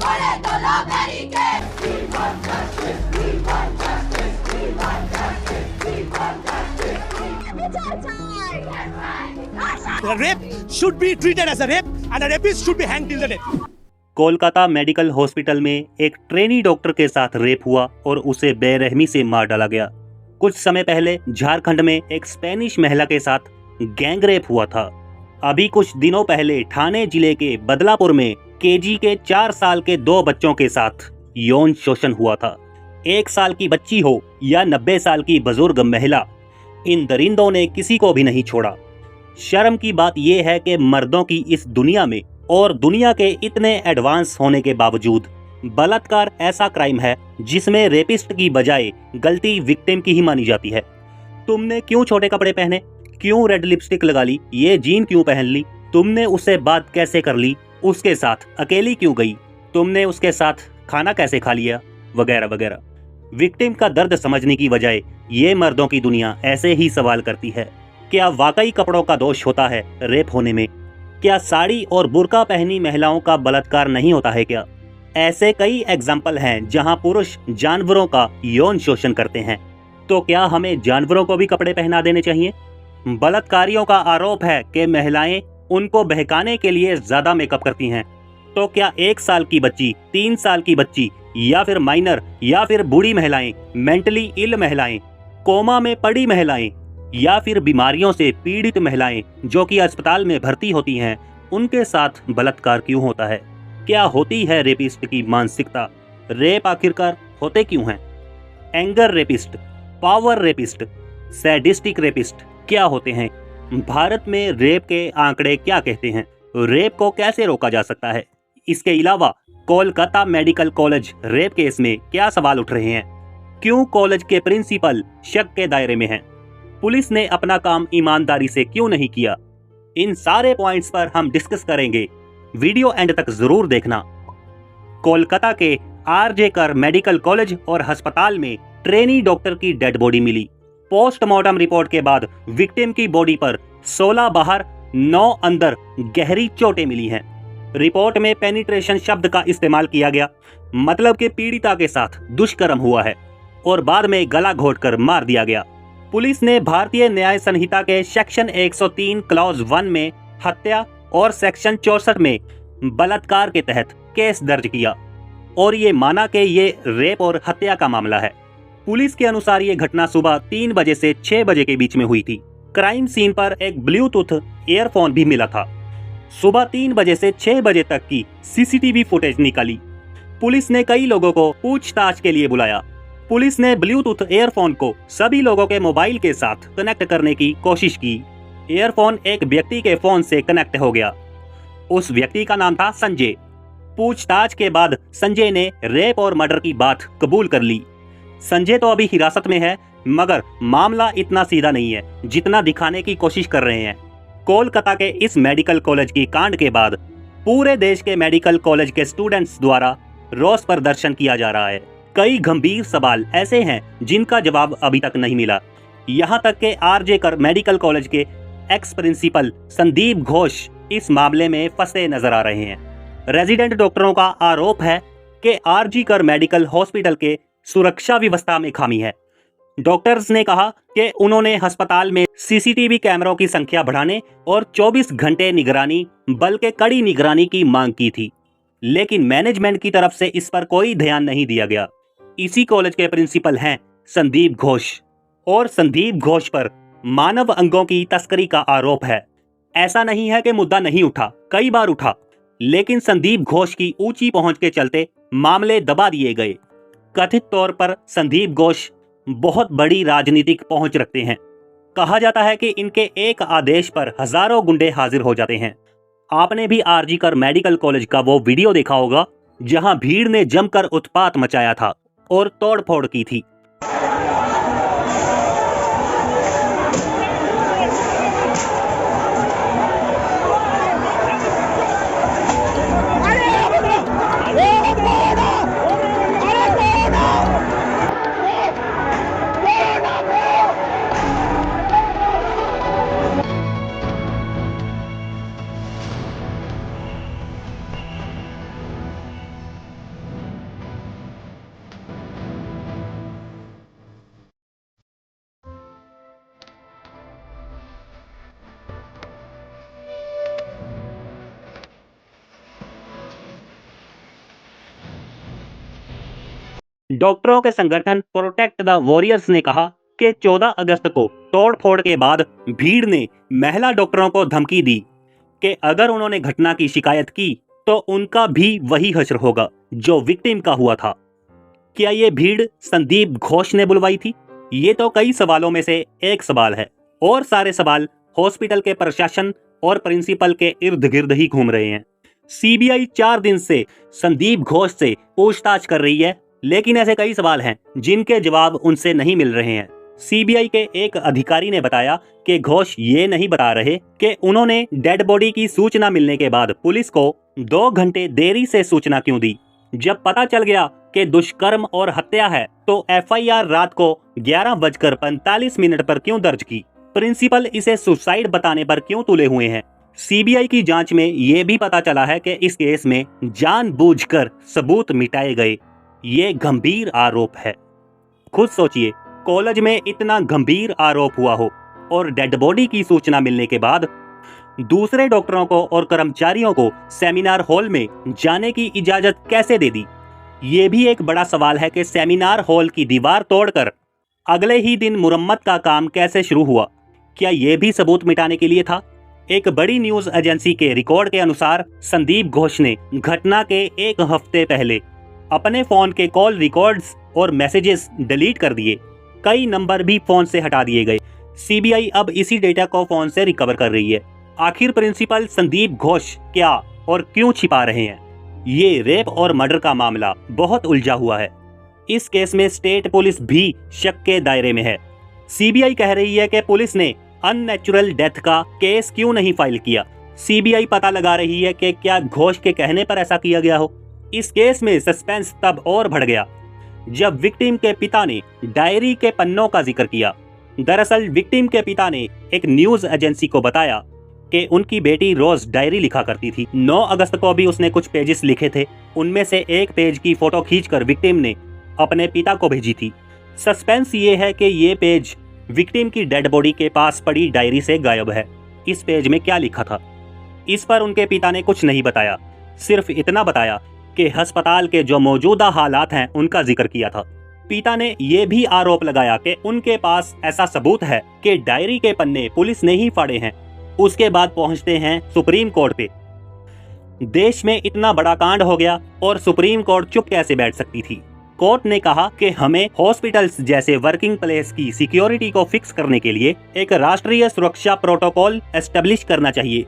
बोले तो लो barricade. We want justice, we want justice, we want justice, we want justice. The rape should be treated as a rape and a rapist should be hanged till the death. Kolkata medical hospital में एक trainee doctor के साथ rape हुआ और उसे बेरहमी से मार डाला गया। कुछ समय पहले झारखंड में एक स्पेनिश महिला के साथ गैंग रेप हुआ था। अभी कुछ दिनों पहले ठाणे जिले के बदलापुर में केजी के 4 साल के 2 बच्चों के साथ यौन शोषण हुआ था। 1 साल की बच्ची हो या 90 साल की बुजुर्ग महिला, इन दरिंदों ने किसी को भी नहीं छोड़ा। शर्म की बात यह है कि मर्दों की इस दुनिया में और दुनिया के इतने एडवांस होने के बावजूद बलात्कार ऐसा क्राइम है जिसमें रेपिस्ट की बजाय गलती विक्टिम की ही मानी जाती है। तुमने क्यों छोटे कपड़े पहने, क्यों रेड लिपस्टिक लगा ली, ये जीन क्यों पहन ली, तुमने उससे बात कैसे कर ली, उसके साथ अकेली क्यों गई, तुमने उसके साथ खाना कैसे खा लिया, वगैरह वगैरह। विक्टिम का दर्द समझने की बजाय ये मर्दों की दुनिया ऐसे ही सवाल करती है, क्या वाकई कपड़ों का दोष होता है रेप होने में? क्या साड़ी और बुर्का पहनी महिलाओं का बलात्कार नहीं होता है क्या? ऐसे कई एग्जाम्पल हैं जहां पुरुष जानवरों का यौन शोषण करते हैं। तो क्या हमें जानवरों को भी कपड़े पहना देने चाहिए? बलात्कारियों का आरोप है कि महिलाएं उनको बहकाने के लिए ज्यादा मेकअप करती हैं। तो क्या 1 साल की बच्ची, 3 साल की बच्ची या फिर माइनर या फिर बूढ़ी महिलाएं, मेंटली इल महिलाएं, कोमा में पड़ी महिलाएं या फिर बीमारियों से पीड़ित महिलाएं जो कि अस्पताल में भर्ती होती हैं, उनके साथ बलात्कार क्यों होता है? क्या होती है रेपिस्ट की मानसिकता? रेप आखिरकार होते क्यों हैं? Anger rapist, power rapist, sadistic rapist क्या होते हैं? भारत में रेप के आंकड़े क्या कहते हैं? रेप को कैसे रोका जा सकता है? इसके अलावा Kolkata medical college rape case में क्या सवाल उठ रहे हैं? क्यों कॉलेज के प्रिंसिपल शक के दायरे में हैं? पुलिस ने अपना काम ईमानदारी से क्यों नहीं किया? इन सारे पॉइंट्स पर हम डिस्कस करेंगे। वीडियो एंड तक जरूर देखना। कोलकाता के आरजे कर मेडिकल कॉलेज और अस्पताल में ट्रेनी डॉक्टर की डेड बॉडी मिली। पोस्टमार्टम रिपोर्ट के बाद विक्टिम की बॉडी पर 16 बाहर 9 अंदर गहरी चोटें मिली हैं। रिपोर्ट में पेनिट्रेशन शब्द का इस्तेमाल किया गया, मतलब कि पीड़िता के साथ दुष्कर्म हुआ है और बाद में गला घोटकर मार दिया गया। पुलिस ने भारतीय न्याय संहिता के सेक्शन 103 क्लॉज 1 में हत्या और सेक्शन 64 में बलात्कार के तहत केस दर्ज किया और ये माना कि ये रेप और हत्या का मामला है। पुलिस के अनुसार ये घटना सुबह 3 बजे से 6 बजे के बीच में हुई थी। क्राइम सीन पर एक ब्लूटूथ ईयरफोन भी मिला था। सुबह 3 बजे से 6 बजे तक की सीसीटीवी फुटेज निकाली। पुलिस ने कई लोगों को पूछताछ के लिए बुलाया। पुलिस ने ब्लूटूथ ईयरफोन को सभी लोगों के मोबाइल के साथ कनेक्ट करने की कोशिश की। ईयरफोन एक व्यक्ति के फोन से कनेक्ट हो गया। उस व्यक्ति का नाम था संजय। पूछताछ के बाद संजय ने रेप और मर्डर की बात कबूल कर ली। संजय तो अभी हिरासत में है, मगर मामला इतना सीधा नहीं है जितना दिखाने की कोशिश कर रहे हैं। कोलकाता के इस मेडिकल कॉलेज की कांड के बाद पूरे देश के मेडिकल कॉलेज के स्टूडेंट्स द्वारा रोष प्रदर्शन किया जा रहा है। कई गंभीर सवाल ऐसे हैं जिनका जवाब अभी तक नहीं मिला। यहाँ तक के आरजे कर मेडिकल कॉलेज के एक्स प्रिंसिपल संदीप घोष इस मामले में फंसे नजर आ रहे हैं। रेजिडेंट डॉक्टरों का आरोप है कि आरजी कर मेडिकल हॉस्पिटल के सुरक्षा व्यवस्था में खामी है। डॉक्टर्स ने कहा कि उन्होंने अस्पताल में सीसीटीवी कैमरों की संख्या बढ़ाने और 24 घंटे निगरानी, बल्कि कड़ी निगरानी की मांग की थी, लेकिन मैनेजमेंट की तरफ से इस पर कोई ध्यान नहीं दिया गया। इसी कॉलेज के प्रिंसिपल हैं संदीप घोष और संदीप घोष पर मानव अंगों की तस्करी का आरोप है। ऐसा नहीं है कि मुद्दा नहीं उठा, कई बार उठा, लेकिन संदीप घोष की ऊंची पहुंच के चलते मामले दबा दिए गए। कथित तौर पर संदीप घोष बहुत बड़ी राजनीतिक पहुंच रखते हैं। कहा जाता है कि इनके एक आदेश पर हजारों गुंडे हाजिर हो जाते हैं। आपने भी आरजी कर मेडिकल कॉलेज का वो वीडियो देखा होगा जहां भीड़ ने जमकर उत्पात मचाया था और तोड़फोड़ की थी। डॉक्टरों के संगठन प्रोटेक्ट द वॉरियर्स ने कहा कि 14 अगस्त को तोड़फोड़ के बाद भीड़ ने महिला डॉक्टरों को धमकी दी कि अगर उन्होंने घटना की शिकायत की तो उनका भी वही हश्र होगा जो विक्टिम का हुआ था। क्या ये भीड़ संदीप घोष ने बुलवाई थी? ये तो कई सवालों में से एक सवाल है और सारे सवाल हॉस्पिटल के प्रशासन और प्रिंसिपल के इर्द गिर्द ही घूम रहे हैं। सीबीआई 4 दिन से संदीप घोष से पूछताछ कर रही है, लेकिन ऐसे कई सवाल हैं जिनके जवाब उनसे नहीं मिल रहे हैं। सीबीआई के एक अधिकारी ने बताया कि घोष ये नहीं बता रहे कि उन्होंने डेड बॉडी की सूचना मिलने के बाद पुलिस को 2 घंटे देरी से सूचना क्यों दी। जब पता चल गया कि दुष्कर्म और हत्या है तो एफआईआर रात को 11:45 पर क्यों दर्ज की। प्रिंसिपल इसे सुसाइड बताने पर क्यों तुले हुए हैं। सीबीआई की जांच में ये भी पता चला है कि इस केस में जानबूझकर सबूत मिटाए गए। ये गंभीर आरोप है। खुद सोचिए, कॉलेज में इतना गंभीर आरोप हुआ हो और डेड बॉडी की सूचना मिलने के बाद दूसरे डॉक्टरों को और कर्मचारियों को सेमिनार हॉल में जाने की इजाजत कैसे दे दी। ये भी एक बड़ा सवाल है कि सेमिनार हॉल की दीवार तोड़कर अगले ही दिन मुरम्मत का काम कैसे शुरू हुआ। क्या यह भी सबूत मिटाने के लिए था? एक बड़ी न्यूज एजेंसी के रिकॉर्ड के अनुसार संदीप घोष ने घटना के 1 हफ्ते पहले अपने फोन के कॉल रिकॉर्ड्स और मैसेजेस डिलीट कर दिए। कई नंबर भी फोन से हटा दिए गए। सीबीआई अब इसी डेटा को फोन से रिकवर कर रही है। आखिर प्रिंसिपल संदीप घोष क्या और क्यों छिपा रहे हैं? ये रेप और मर्डर का मामला बहुत उलझा हुआ है। इस केस में स्टेट पुलिस भी शक के दायरे में है। सीबीआई कह रही है कि पुलिस ने अननेचुरल डेथ का केस क्यों नहीं फाइल किया। सीबीआई पता लगा रही है कि क्या घोष के कहने पर ऐसा किया गया हो। इस केस में सस्पेंस तब और बढ़ गया जब विक्टिम के पिता ने डायरी के पन्नों का जिक्र किया। दरअसल विक्टिम के पिता ने एक न्यूज एजेंसी को बताया कि उनकी बेटी रोज डायरी लिखा करती थी। 9 अगस्त को भी उसने कुछ पेजेस लिखे थे। उनमें से एक पेज की फोटो खींचकर विक्टिम ने अपने पिता को भेजी थी। सस्पेंस ये है कि ये पेज विक्टिम की डेड बॉडी के पास पड़ी डायरी से गायब है। इस पेज में क्या लिखा था, इस पर उनके पिता ने कुछ नहीं बताया। सिर्फ इतना बताया कि अस्पताल के जो मौजूदा हालात हैं उनका जिक्र किया था। पिता ने यह भी आरोप लगाया कि उनके पास ऐसा सबूत है कि डायरी के पन्ने पुलिस ने ही फाड़े हैं। उसके बाद पहुंचते हैं सुप्रीम कोर्ट पे। देश में इतना बड़ा कांड हो गया और सुप्रीम कोर्ट चुप कैसे बैठ सकती थी। कोर्ट ने कहा कि हमें हॉस्पिटल्स जैसे वर्किंग प्लेस की सिक्योरिटी को फिक्स करने के लिए एक राष्ट्रीय सुरक्षा प्रोटोकॉल एस्टेब्लिश करना चाहिए।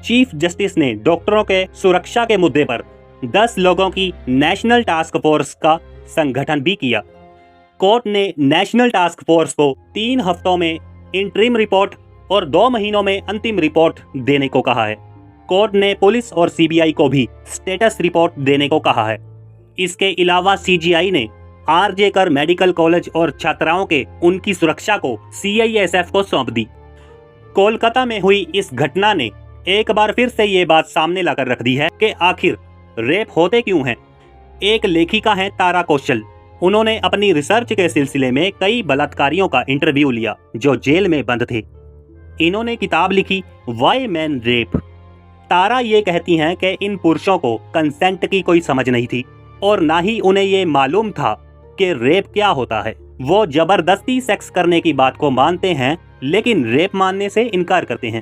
चीफ जस्टिस ने डॉक्टरों के सुरक्षा के मुद्दे पर 10 लोगों की नेशनल टास्क फोर्स का संगठन भी किया। कोर्ट ने नेशनल टास्क फोर्स को 3 हफ्तों में इंटरिम रिपोर्ट और 2 महीनों में अंतिम रिपोर्ट देने को कहा है। कोर्ट ने पुलिस और सीबीआई को भी स्टेटस रिपोर्ट देने को कहा है। इसके अलावा सीजीआई ने आरजे कर मेडिकल कॉलेज और छात्राओं के उनकी सुरक्षा को सीआईएसएफ को सौंप दी। कोलकाता में हुई इस घटना ने एक बार फिर से ये बात सामने लाकर रख दी है कि आखिर रेप होते क्यों हैं। एक लेखिका है तारा कौशल। उन्होंने अपनी रिसर्च के सिलसिले में कई बलात्कारियों का इंटरव्यू लिया जो जेल में बंद थे। इन्होंने किताब लिखी व्हाई मैन रेप। तारा ये कहती हैं कि इन पुरुषों को कंसेंट की कोई समझ नहीं थी और ना ही उन्हें ये मालूम था कि रेप क्या होता है। वो जबरदस्ती सेक्स करने की बात को मानते हैं लेकिन रेप मानने से इनकार करते हैं।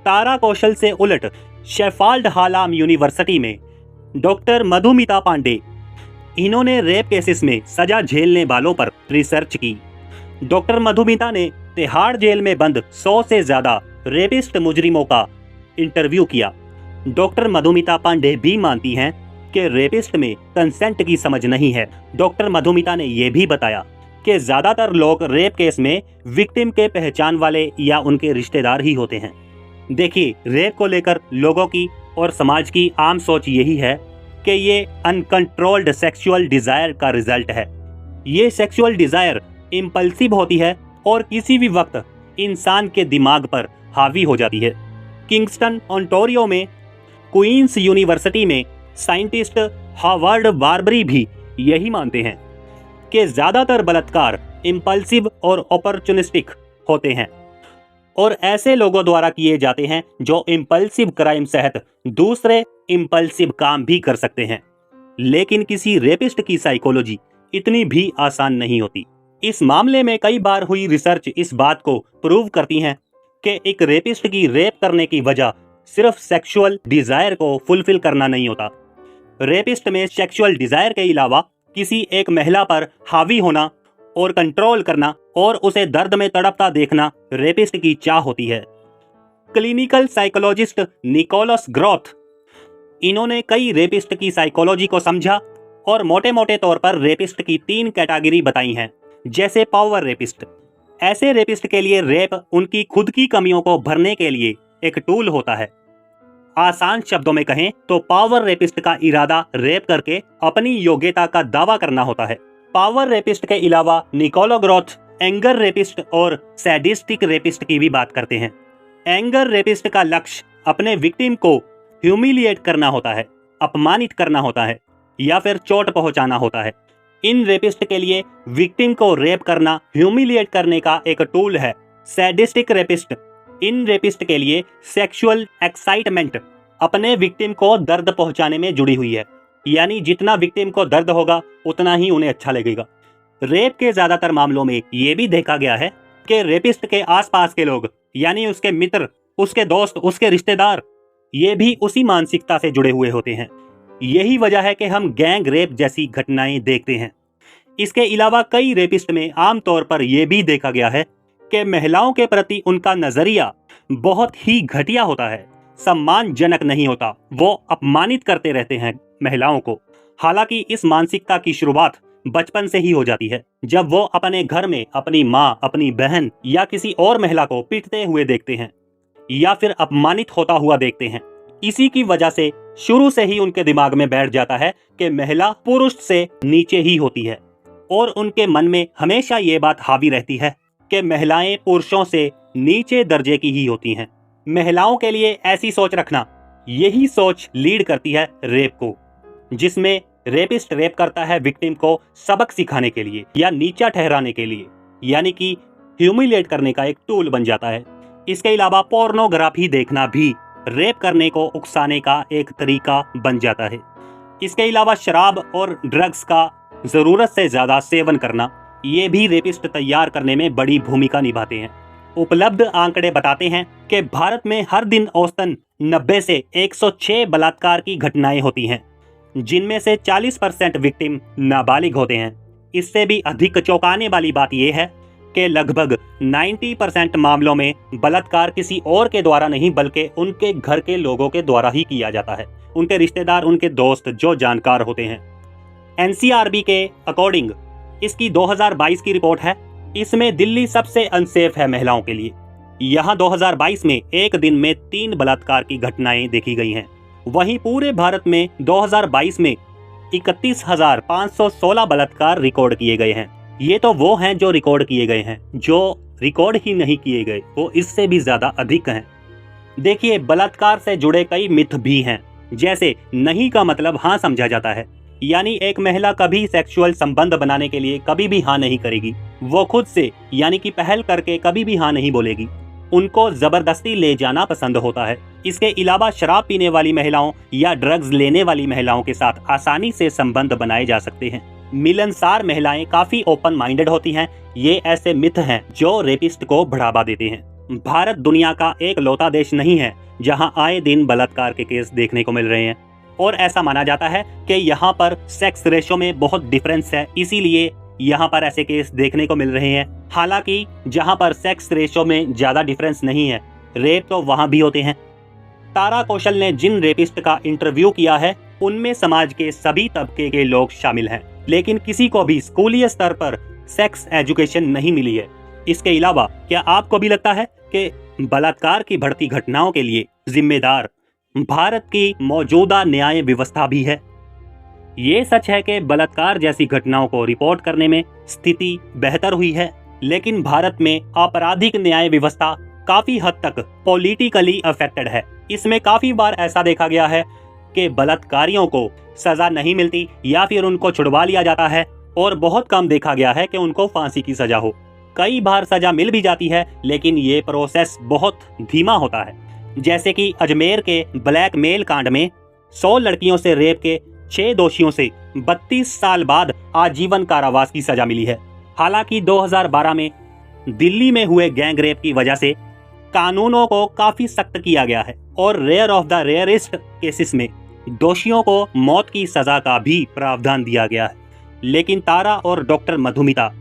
तारा कौशल से उलट शेफाल्ड हालाम यूनिवर्सिटी में डॉक्टर मधुमिता पांडे, इन्होंने रेप केसेस में सजा झेलने वालों पर रिसर्च की। डॉक्टर मधुमिता ने तिहाड़ जेल में बंद 100 से ज्यादा रेपिस्ट मुजरिमों का इंटरव्यू किया। डॉक्टर मधुमिता पांडे भी मानती हैं कि रेपिस्ट में कंसेंट की समझ नहीं है। डॉक्टर मधुमिता ने यह भी बताया कि ज्यादातर लोग रेप केस में विक्टिम के पहचान वाले या उनके रिश्तेदार ही होते हैं। देखिए, रेप को लेकर लोगों की और समाज की आम सोच यही है कि ये अनकंट्रोल्ड सेक्सुअल डिजायर का रिजल्ट है। ये सेक्सुअल डिजायर इम्पल्सिव होती है और किसी भी वक्त इंसान के दिमाग पर हावी हो जाती है। किंगस्टन ओंटारियो में क्वींस यूनिवर्सिटी में साइंटिस्ट हार्वर्ड बार्बरी भी यही मानते हैं कि ज्यादातर बलात्कार इम्पल्सिव और अपॉर्चुनिस्टिक होते हैं और ऐसे लोगों द्वारा किए जाते हैं जो इम्पल्सिव क्राइम सहित दूसरे इम्पल्सिव काम भी कर सकते हैं। लेकिन किसी रेपिस्ट की साइकोलॉजी इतनी भी आसान नहीं होती। इस मामले में कई बार हुई रिसर्च इस बात को प्रूव करती है कि एक रेपिस्ट की रेप करने की वजह सिर्फ सेक्सुअल डिजायर को फुलफिल करना नहीं होता। रेपिस्ट में सेक्सुअल डिजायर के अलावा किसी एक महिला पर हावी होना और कंट्रोल करना और उसे दर्द में तड़पता देखना रेपिस्ट की चाह होती है। क्लिनिकल साइकोलॉजिस्ट निकोलस ग्रोथ, इन्होंने कई रेपिस्ट की साइकोलॉजी को समझा और मोटे मोटे तौर पर रेपिस्ट की 3 कैटेगरी बताई हैं। जैसे पावर रेपिस्ट, ऐसे रेपिस्ट के लिए रेप उनकी खुद की कमियों को भरने के लिए एक टूल होता है। आसान शब्दों में कहें तो पावर रेपिस्ट का इरादा रेप करके अपनी योग्यता का दावा करना होता है। पावर रेपिस्ट के अलावा निकोला ग्रोथ एंगर रेपिस्ट और सैडिस्टिक रेपिस्ट की भी बात करते हैं। एंगर रेपिस्ट का लक्ष्य अपने विक्टिम को ह्यूमिलिएट करना होता है, अपमानित करना होता है या फिर चोट पहुंचाना होता है। इन रेपिस्ट के लिए विक्टिम को रेप करना ह्यूमिलिएट करने का एक टूल है। सैडिस्टिक रेपिस्ट, इन रेपिस्ट के लिए सेक्सुअल एक्साइटमेंट अपने विक्टिम को दर्द पहुंचाने में जुड़ी हुई है, यानी जितना विक्टिम को दर्द होगा उतना ही उन्हें अच्छा लगेगा। रेप के ज्यादातर मामलों में ये भी देखा गया है कि रेपिस्ट के आसपास के लोग, यानी उसके मित्र, उसके दोस्त, उसके रिश्तेदार, ये भी उसी मानसिकता से जुड़े हुए होते हैं। यही वजह है कि हम गैंग रेप जैसी घटनाएं देखते हैं। इसके अलावा कई रेपिस्ट में आमतौर पर यह भी देखा गया है कि महिलाओं के प्रति उनका नजरिया बहुत ही घटिया होता है, सम्मानजनक नहीं होता। वो अपमानित करते रहते हैं महिलाओं को। हालांकि इस मानसिकता की शुरुआत बचपन से ही हो जाती है, जब वो अपने घर में अपनी माँ, अपनी बहन या किसी और महिला को पीटते हुए देखते हैं या फिर अपमानित होता हुआ देखते हैं। इसी की वजह से शुरू से ही उनके दिमाग में बैठ जाता है कि महिला पुरुष से नीचे ही होती है और उनके मन में हमेशा ये बात हावी रहती है कि महिलाएं पुरुषों से नीचे दर्जे की ही होती हैं। महिलाओं के लिए ऐसी सोच रखना, यही सोच लीड करती है रेप को, जिसमें रेपिस्ट रेप करता है विक्टिम को सबक सिखाने के लिए या नीचा ठहराने के लिए, यानी कि ह्यूमिलिएट करने का एक टूल बन जाता है। इसके अलावा पोर्नोग्राफी देखना भी रेप करने को उकसाने का एक तरीका बन जाता है। इसके अलावा शराब और ड्रग्स का जरूरत से ज्यादा सेवन करना, ये भी रेपिस्ट तैयार करने में बड़ी भूमिका निभाते हैं। उपलब्ध आंकड़े बताते हैं कि भारत में हर दिन औसतन 90 से 106 बलात्कार की घटनाएं होती हैं, जिनमें से 40% विक्टिम नाबालिग होते हैं। इससे भी अधिक चौंकाने वाली बात यह है कि लगभग 90% मामलों में बलात्कार किसी और के द्वारा नहीं बल्कि उनके घर के लोगों के द्वारा ही किया जाता है, उनके रिश्तेदार, उनके दोस्त जो जानकार होते हैं। एनसीआरबी के अकॉर्डिंग इसकी 2022 की रिपोर्ट है। इसमें दिल्ली सबसे अनसेफ है महिलाओं के लिए। यहाँ 2022 में एक दिन में 3 बलात्कार की घटनाएं देखी गई हैं। वहीं पूरे भारत में 2022 में 31,516 बलात्कार रिकॉर्ड किए गए हैं। ये तो वो हैं जो रिकॉर्ड किए गए हैं, जो रिकॉर्ड ही नहीं किए गए वो इससे भी ज्यादा अधिक हैं। देखिए, बलात्कार से जुड़े कई मिथ भी हैं, जैसे नहीं का मतलब हाँ समझा जाता है, यानी एक महिला कभी सेक्सुअल संबंध बनाने के लिए कभी भी हाँ नहीं करेगी। वो खुद से यानी कि पहल करके कभी भी हाँ नहीं बोलेगी। उनको जबरदस्ती ले जाना पसंद होता है। इसके अलावा शराब पीने वाली महिलाओं या ड्रग्स लेने वाली महिलाओं के साथ आसानी से संबंध बनाए जा सकते हैं। मिलनसार महिलाएं काफी ओपन माइंडेड होती हैं। ये ऐसे मिथ हैं जो रेपिस्ट को बढ़ावा देते हैं। भारत दुनिया का एक लौता देश नहीं है जहां आए दिन बलात्कार के केस देखने को मिल रहे हैं, और ऐसा माना जाता है कि यहाँ पर सेक्स रेशो में बहुत डिफरेंस है, इसीलिए यहाँ पर ऐसे केस देखने को मिल रहे हैं। हालांकि जहाँ पर सेक्स रेशो में ज्यादा डिफरेंस नहीं है, रेप तो वहाँ भी होते हैं। तारा कौशल ने जिन रेपिस्ट का इंटरव्यू किया है उनमें समाज के सभी तबके के लोग शामिल हैं, लेकिन किसी को भी स्कूलीय स्तर पर सेक्स एजुकेशन नहीं मिली है। इसके अलावा क्या आपको भी लगता है कि बलात्कार की बढ़ती घटनाओं के लिए जिम्मेदार भारत की मौजूदा न्याय व्यवस्था भी है? ये सच है कि बलात्कार जैसी घटनाओं को रिपोर्ट करने में स्थिति बेहतर हुई है, लेकिन भारत में आपराधिक न्याय व्यवस्था काफी हद तक पॉलिटिकली अफेक्टेड है। इसमें काफी बार ऐसा देखा गया है कि बलात्कारियों को सजा नहीं मिलती या फिर उनको छुड़वा लिया जाता है, और बहुत कम देखा गया है कि उनको फांसी की सजा हो। कई बार सजा मिल भी जाती है, लेकिन ये प्रोसेस बहुत धीमा होता है। जैसे कि अजमेर के ब्लैकमेल कांड में 100 लड़कियों से रेप के 6 दोषियों से 32 साल बाद आजीवन कारावास की सजा मिली है। हालांकि 2012 में दिल्ली में हुए गैंग रेप की वजह से कानूनों को काफी सख्त किया गया है और rare of the rarest cases में दोषियों को मौत की सजा का भी प्रावधान दिया गया है। लेकिन तारा और डॉक्टर मधुमिता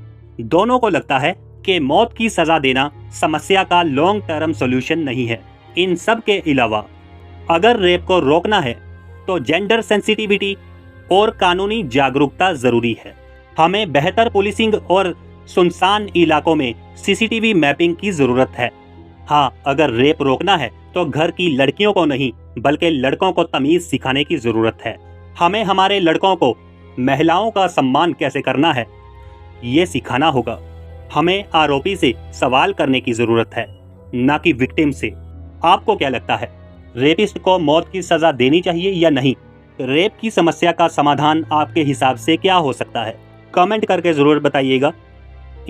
दोनों को लगता है कि मौत की सजा देना समस्या का लॉन्ग टर्म सॉल्यूशन नहीं है। इन सब के अलावा अगर रेप को रोकना है तो जेंडर सेंसिटिविटी और कानूनी जागरूकता जरूरी है। हमें बेहतर पुलिसिंग और सुनसान इलाकों में सीसीटीवी मैपिंग की जरूरत है। हाँ, अगर रेप रोकना है तो घर की लड़कियों को नहीं बल्कि लड़कों को तमीज सिखाने की जरूरत है। हमें हमारे लड़कों को महिलाओं का सम्मान कैसे करना है ये सिखाना होगा। हमें आरोपी से सवाल करने की जरूरत है, ना कि विक्टिम से। आपको क्या लगता है, रेपिस्ट को मौत की सजा देनी चाहिए या नहीं? रेप की समस्या का समाधान आपके हिसाब से क्या हो सकता है? कमेंट करके जरूर बताइएगा।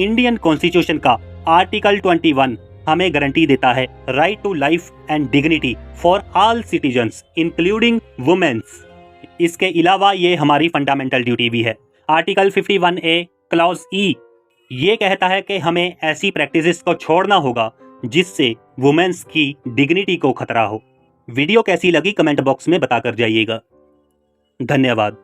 इंडियन कॉन्स्टिट्यूशन का आर्टिकल 21 हमें गारंटी देता है right to life and dignity for all citizens including womens. इसके अलावा ये हमारी फंडामेंटल ड्यूटी भी है। आर्टिकल 51A क्लॉज ई ये कहता है कि हमें ऐसी प्रैक्टिसेस को छोड़ना होगा जिससे वुमेन्स की डिग्निटी को खतरा हो। वीडियो कैसी लगी कमेंट बॉक्स में बताकर जाइएगा। धन्यवाद।